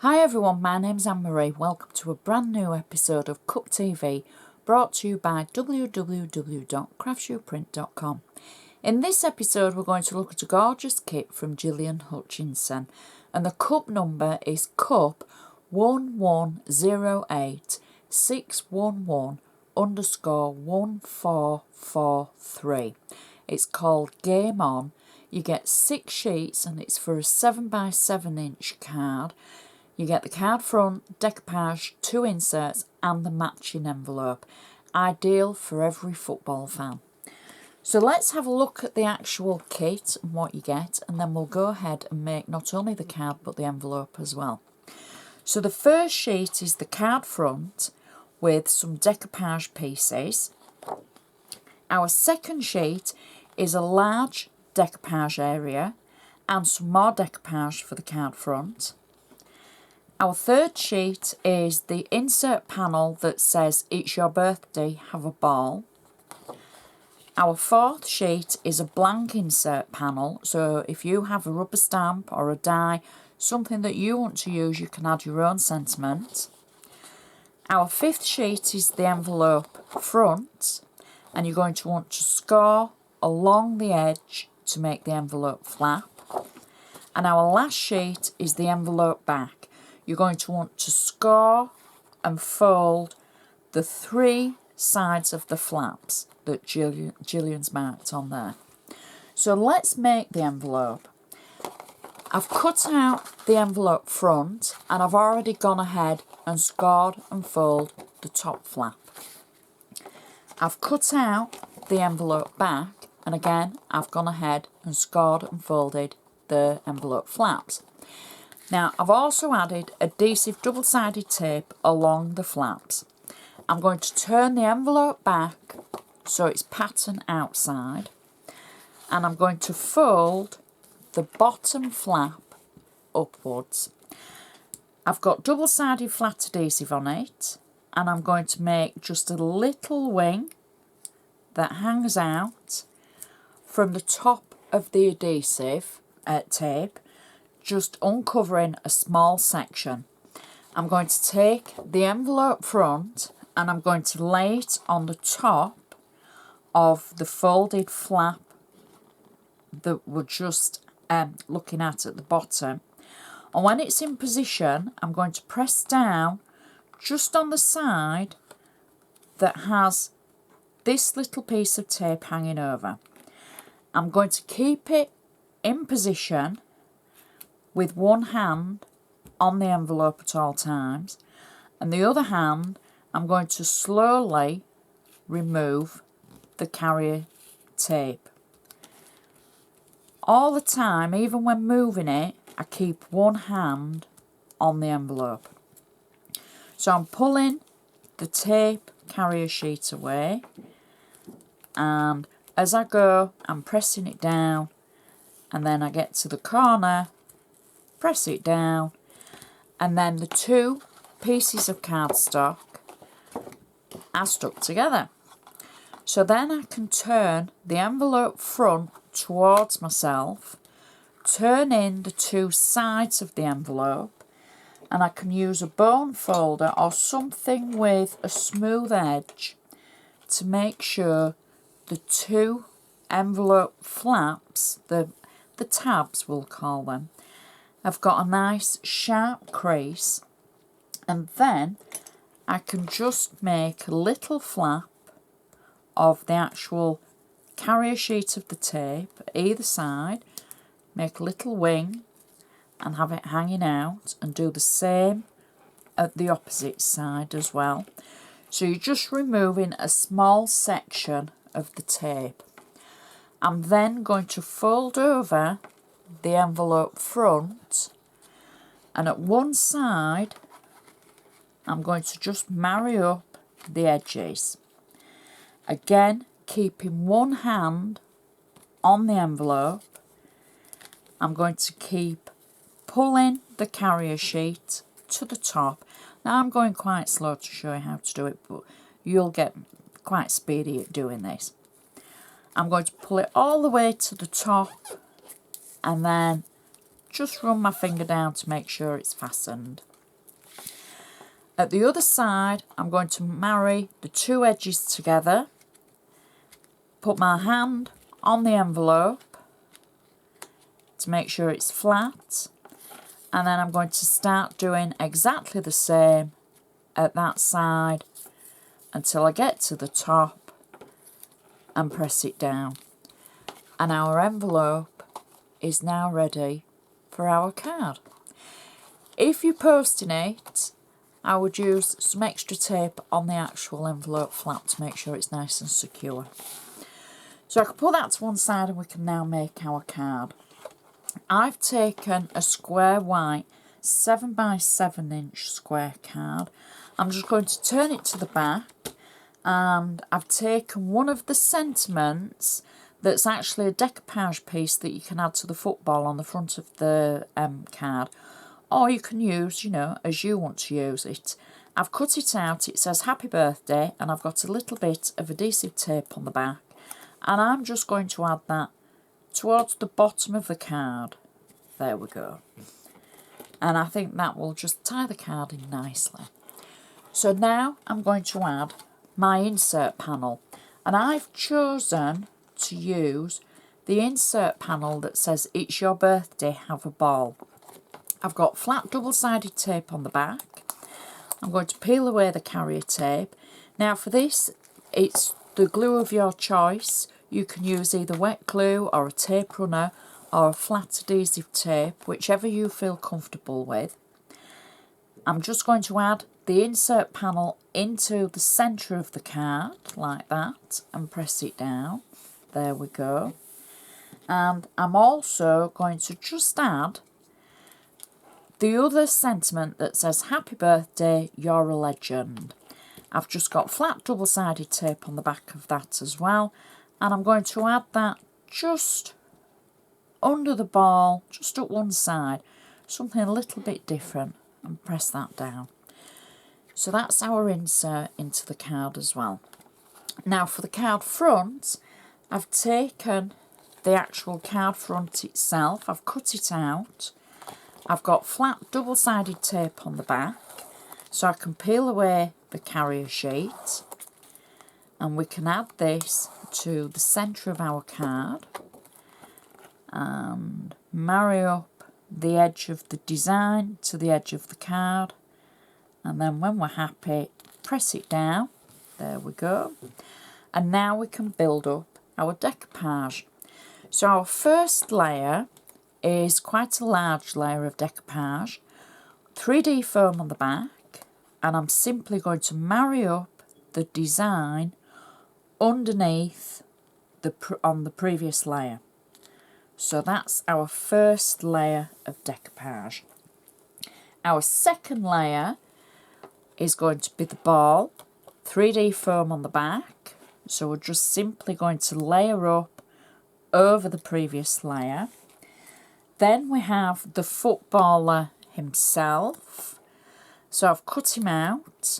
Hi everyone, my name's Anne-Marie. Welcome to a brand new episode of Cup TV brought to you by www.craftsuprint.com. In this episode we're going to look at a gorgeous kit from Gillian Hutchinson, and the cup number is Cup 1108611_1443. It's called Game On. You get 6 sheets and it's for a 7x7 inch card. You get the card front, decoupage, 2 inserts and the matching envelope. Ideal for every football fan. So let's have a look at the actual kit and what you get, and then we'll go ahead and make not only the card but the envelope as well. So the first sheet is the card front with some decoupage pieces. Our second sheet is a large decoupage area and some more decoupage for the card front. Our third sheet is the insert panel that says "It's your birthday, have a ball." Our fourth sheet is a blank insert panel, so if you have a rubber stamp or a die, something that you want to use, you can add your own sentiment. Our fifth sheet is the envelope front, and you're going to want to score along the edge to make the envelope flap. And our last sheet is the envelope back. You're going to want to score and fold the 3 sides of the flaps that Gillian's marked on there. So let's make the envelope. I've cut out the envelope front and I've already gone ahead and scored and folded the top flap. I've cut out the envelope back and again I've gone ahead and scored and folded the envelope flaps. Now I've also added adhesive double-sided tape along the flaps. I'm going to turn the envelope back so it's pattern outside, and I'm going to fold the bottom flap upwards. I've got double-sided flat adhesive on it, and I'm going to make just a little wing that hangs out from the top of the adhesive tape, just uncovering a small section. I'm going to take the envelope front and I'm going to lay it on the top of the folded flap that we're just looking at the bottom. And when it's in position, I'm going to press down just on the side that has this little piece of tape hanging over. I'm going to keep it in position with one hand on the envelope at all times, and the other hand I'm going to slowly remove the carrier tape. All the time, even when moving it, I keep one hand on the envelope. So I'm pulling the tape carrier sheet away, and as I go I'm pressing it down, and then I get to the corner, press it down, and then the 2 pieces of cardstock are stuck together. So then I can turn the envelope front towards myself, turn in the 2 sides of the envelope, and I can use a bone folder or something with a smooth edge to make sure the 2 envelope flaps, the tabs we'll call them, I've got a nice sharp crease, and then I can just make a little flap of the actual carrier sheet of the tape either side, make a little wing and have it hanging out, and do the same at the opposite side as well. So you're just removing a small section of the tape. I'm then going to fold over the envelope front, and at one side I'm going to just marry up the edges. Again, keeping one hand on the envelope, I'm going to keep pulling the carrier sheet to the top. Now I'm going quite slow to show you how to do it, but you'll get quite speedy at doing this. I'm going to pull it all the way to the top and then just run my finger down to make sure it's fastened. At the other side, I'm going to marry the two edges together, put my hand on the envelope to make sure it's flat, and then I'm going to start doing exactly the same at that side until I get to the top and press it down. And our envelope is now ready for our card. If you're posting it, I would use some extra tape on the actual envelope flap to make sure it's nice and secure. So I can put that to one side and we can now make our card. I've taken a square white 7 by 7 inch square card. I'm just going to turn it to the back, and I've taken one of the sentiments that's actually a decoupage piece that you can add to the football on the front of the card, or you can use, you know, as you want to use it. I've cut it out, it says happy birthday, and I've got a little bit of adhesive tape on the back, and I'm just going to add that towards the bottom of the card. There we go. And I think that will just tie the card in nicely. So now I'm going to add my insert panel, and I've chosen to use the insert panel that says it's your birthday, have a ball. I've got flat double-sided tape on the back. I'm going to peel away the carrier tape. Now for this, it's the glue of your choice. You can use either wet glue or a tape runner or a flat adhesive tape, whichever you feel comfortable with. I'm just going to add the insert panel into the centre of the card like that and press it down. There we go. And I'm also going to just add the other sentiment that says happy birthday, you're a legend. I've just got flat double-sided tape on the back of that as well, and I'm going to add that just under the ball, just at one side, something a little bit different, and press that down. So that's our insert into the card as well. Now for the card front, I've taken the actual card front itself, I've cut it out, I've got flat double-sided tape on the back, so I can peel away the carrier sheet, and we can add this to the centre of our card and marry up the edge of the design to the edge of the card, and then when we're happy, press it down. There we go. And now we can build up our decoupage. So our first layer is quite a large layer of decoupage, 3D foam on the back, and I'm simply going to marry up the design underneath on the previous layer. So that's our first layer of decoupage. Our second layer is going to be the ball, 3D foam on the back. So we're just simply going to layer up over the previous layer. Then we have the footballer himself. So I've cut him out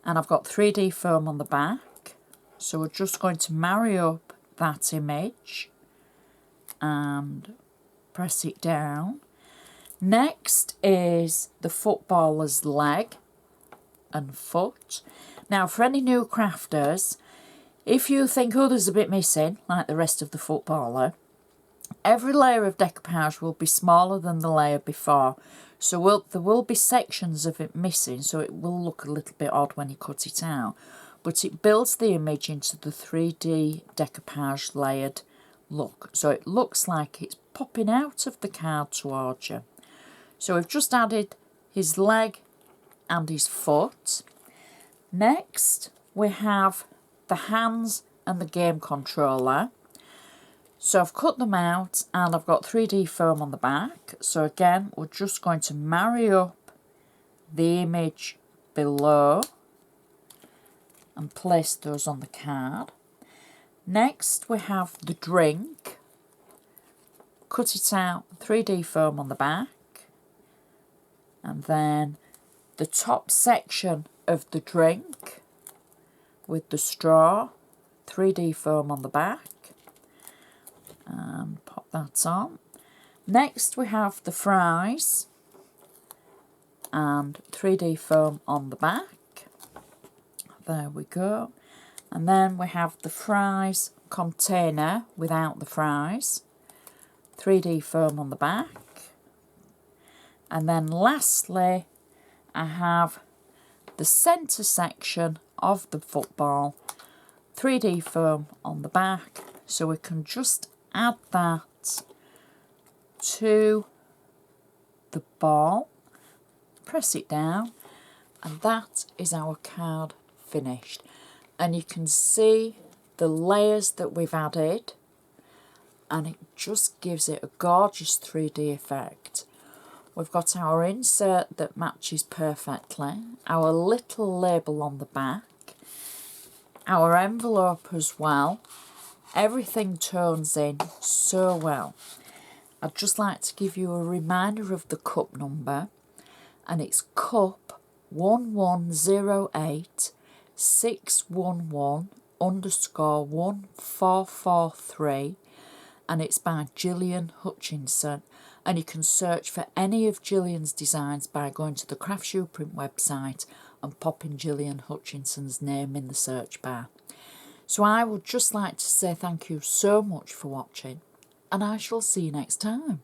and I've got 3D foam on the back. So we're just going to marry up that image and press it down. Next is the footballer's leg and foot. Now for any new crafters, if you think, oh, there's a bit missing, like the rest of the footballer, every layer of decoupage will be smaller than the layer before. So there will be sections of it missing, so it will look a little bit odd when you cut it out. But it builds the image into the 3D decoupage layered look. So it looks like it's popping out of the card towards you. So we've just added his leg and his foot. Next, we have the hands and the game controller. So I've cut them out and I've got 3D foam on the back. So again, we're just going to marry up the image below and place those on the card. Next, we have the drink. Cut it out, 3D foam on the back. And then the top section of the drink with the straw, 3D foam on the back. And pop that on. Next we have the fries and 3D foam on the back. There we go. And then we have the fries container without the fries, 3D foam on the back. And then lastly, I have the centre section of the football, 3D foam on the back. So we can just add that to the ball, press it down, and that is our card finished. And you can see the layers that we've added, and it just gives it a gorgeous 3D effect. We've got our insert that matches perfectly, our little label on the back, our envelope as well. Everything tones in so well. I'd just like to give you a reminder of the cup number, and it's cup 1108 611 _1443, and it's by Gillian Hutchinson. And you can search for any of Gillian's designs by going to the Craftsuprint website and popping Gillian Hutchinson's name in the search bar. So I would just like to say thank you so much for watching, and I shall see you next time.